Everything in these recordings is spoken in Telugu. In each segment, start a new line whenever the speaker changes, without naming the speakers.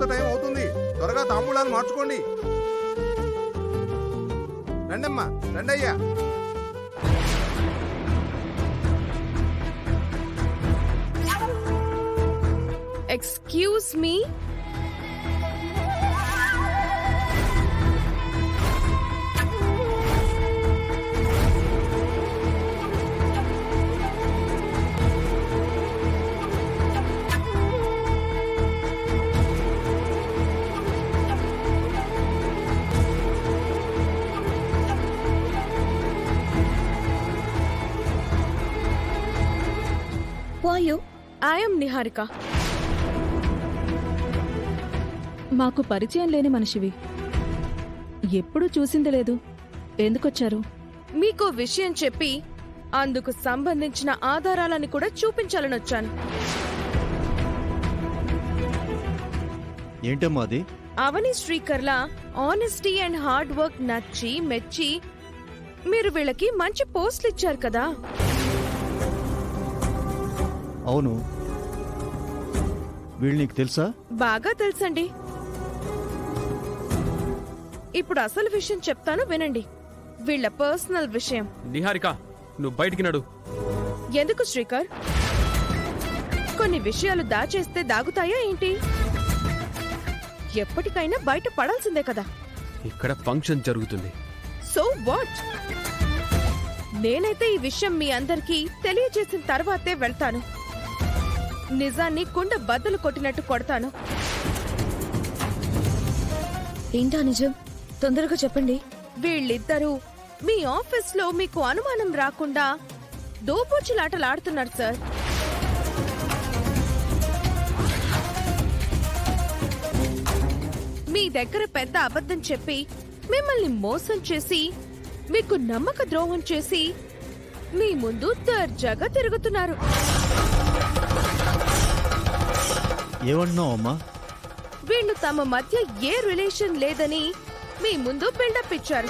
ముహూర్త టైం అవుతుంది. త్వరగా తాంబూలాలు మార్చుకోండి. రండమ్మా, రండయ్యా.
Excuse me. I am Niharika.
మాకు పరిచయం లేని మనిషివి, ఎప్పుడూ చూసింది లేదు. ఎందుకొచ్చారు?
మీకో విషయం చెప్పి అందుకు సంబంధించిన ఆధారాలని కూడా చూపించాలని వచ్చాను.
ఏంటమ్మా అది?
అవని శ్రీకర్ల ఆనెస్టీ అండ్ హార్డ్ వర్క్ నచ్చి మెచ్చి మీరు వీళ్ళకి మంచి పోస్టులు ఇచ్చారు కదా.
అవును, వీళ్ళు నీకు తెలుసా?
బాగా తెలుసండి. ఇప్పుడు అసలు విషయం చెప్తాను వినండి. వీళ్ళ పర్సనల్ విషయం.
నిహారిక, నువ్వు బయటికి నడు.
ఎందుకు శ్రీకర్? కొన్ని విషయాలు దాచేస్తే దాగుతాయా ఏంటి? ఎప్పటికైనా బయట పడాల్సిందే కదా.
ఇక్కడ ఫంక్షన్ జరుగుతుంది.
So what? నేనైతే ఈ విషయం మీ అందరికీ తెలియజేసిన తర్వాతే వెళ్తాను. నిజాన్ని కుండ బద్దలు కొట్టినట్టు కొడతాను.
ఏంటా నిజం? తొందరగా చెప్పండి.
వీళ్ళిద్దరూ మీ ఆఫీస్లో మీకు అనుమానం రాకుండా దోబూచులాటలాడుతున్నారు సార్. మీ దగ్గర పెద్ద అబద్ధం చెప్పి మిమ్మల్ని మోసం చేసి మీకు నమ్మక ద్రోహం చేసి మీ ముందు దర్జాగా తిరుగుతున్నారు.
ఏమంటున్నావు అమ్మా?
వీళ్ళు తమ మధ్య ఏ రిలేషన్ లేదని మీ ముందు బిల్డప్ ఇచ్చారు.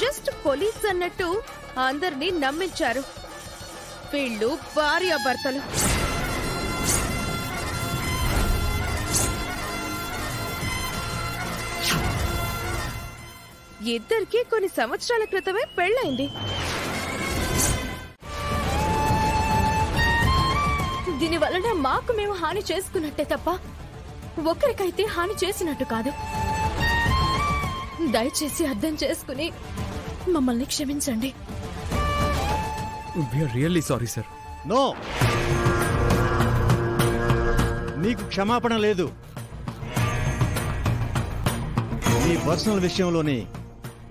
జస్ట్ కొలీగ్స్ అన్నట్టు అందరినీ నమ్మించారు. వీళ్ళు భార్యాభర్తలు. ఇద్దరికి కొన్ని సంవత్సరాల క్రితమే పెళ్ళైంది. దీనివలన మాకు మేము హాని చేసుకున్నట్టే తప్ప ఒకరికైతే హాని చేసినట్టు కాదు. దయచేసి అర్థం చేసుకుని మమ్మల్ని క్షమించండి.
We're really sorry sir.
No, నీకు క్షమాపణ లేదు. నీ పర్సనల్ విషయంలోని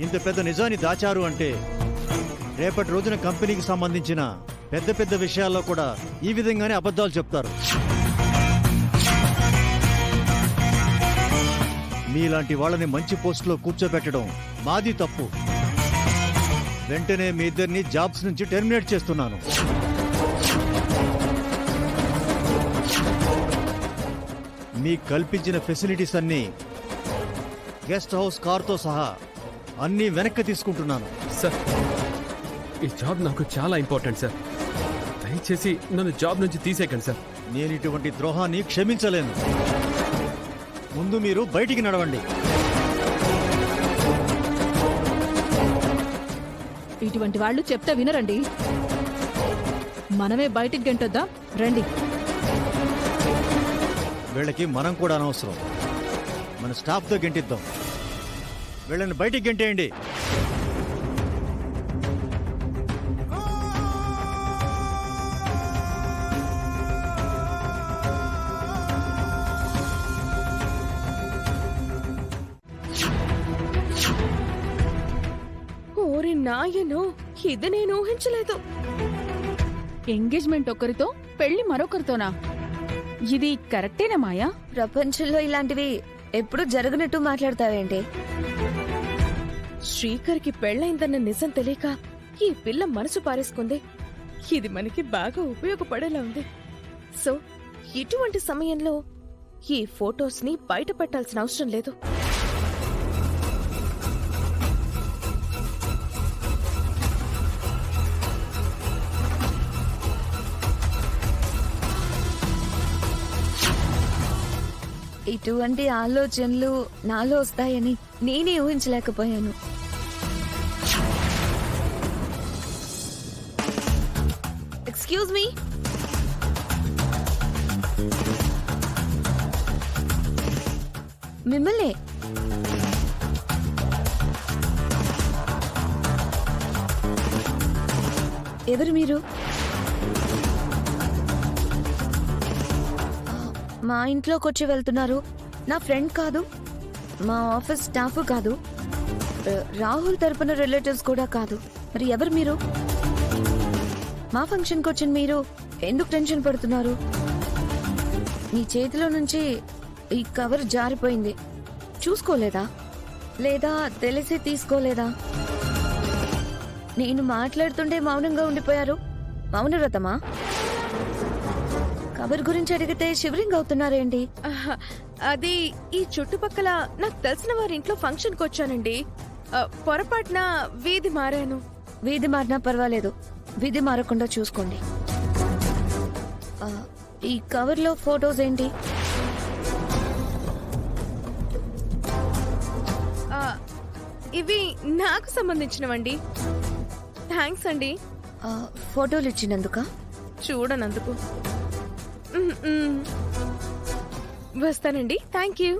ఇంత పెద్ద నిజాన్ని దాచారు అంటే రేపటి రోజున కంపెనీకి సంబంధించిన పెద్ద పెద్ద విషయాల్లో కూడా ఈ విధంగానే అబద్ధాలు చెప్తారు. మీలాంటి వాళ్ళని మంచి పోస్టులో కూర్చోబెట్టడం మాది తప్పు. వెంటనే మీ ఇద్దరిని జాబ్స్ నుంచి టెర్మినేట్ చేస్తున్నాను. మీకు కల్పించిన ఫెసిలిటీస్ అన్నీ, గెస్ట్ హౌస్ కార్తో సహా అన్నీ వెనక్కి తీసుకుంటున్నాను.
సార్, ఈ జాబ్ నాకు చాలా ఇంపార్టెంట్ సార్. దయచేసి నన్ను జాబ్ నుంచి తీసేయకండి సార్.
నేను ఇటువంటి ద్రోహాన్ని క్షమించలేను. ముందు మీరు బయటికి నడవండి.
ఇటువంటి వాళ్ళు చెప్తే వినరండి. మనమే బయటికి గెంటొద్దాం, రండి.
వీళ్ళకి మనం కూడా అనవసరం. మన స్టాఫ్తో గెంటిద్దాం. వీళ్ళని బయటికి గెంటేయండి.
ఓరి నాయనో, ఇది నేను ఊహించలేదు.
ఎంగేజ్మెంట్ ఒకరితో, పెళ్లి మరొకరితోనా? ఇది కరెక్టేనా మాయా?
ప్రపంచంలో ఇలాంటివి ఎప్పుడు జరగనట్టు మాట్లాడతావేంటి?
శ్రీకర్కి పెళ్ళైందన్న నిజం తెలియక ఈ పిల్ల మనసు పారేసుకుంది. ఇది మనకి బాగా ఉపయోగపడేలా ఉంది. సో ఇటువంటి సమయంలో ఈ ఫొటోస్ ని బయట పెట్టాల్సిన అవసరం లేదు.
ఇటువంటి ఆలోచనలు నాలో వస్తాయని నేనే ఊహించలేకపోయాను. Excuse me. మిమ్మల్ని ఎవరు మీరు? మా ఇంట్లోకి వచ్చి వెళ్తున్నారు. నా ఫ్రెండ్ కాదు, మా ఆఫీస్ స్టాఫ్ కాదు, రాహుల్ తరపున రిలేటివ్స్ కూడా కాదు. మరి ఎవరు మీరు? మా ఫంక్షన్కి వచ్చిన మీరు ఎందుకు టెన్షన్ పడుతున్నారు? మీ చేతిలో నుంచి ఈ కవర్ జారిపోయింది, చూసుకోలేదా? లేదా తెలిసి తీసుకోలేదా? నేను మాట్లాడుతుంటే మౌనంగా ఉండిపోయారు. మౌనవ్రతమా? కవర్ గురించి అడిగితే షివరింగ్ అవుతున్నారేంటి?
ఆహా, అది ఈ చుట్టుపక్కల నాకు తెలిసిన వారి ఇంట్లో ఫంక్షన్కి వచ్చానండి. పొరపాటున వీధి మారాను.
వీధి మారినా పర్వాలేదు, వీధి మారకుండా చూసుకోండి. ఈ కవర్లో ఫోటోస్ ఏంటి?
ఆ, ఇవి నాకు సంబంధించినవండి. థ్యాంక్స్ అండి.
ఫోటోలు ఇచ్చినందుక?
చూడనందుకు. వస్తానండి. Thank you.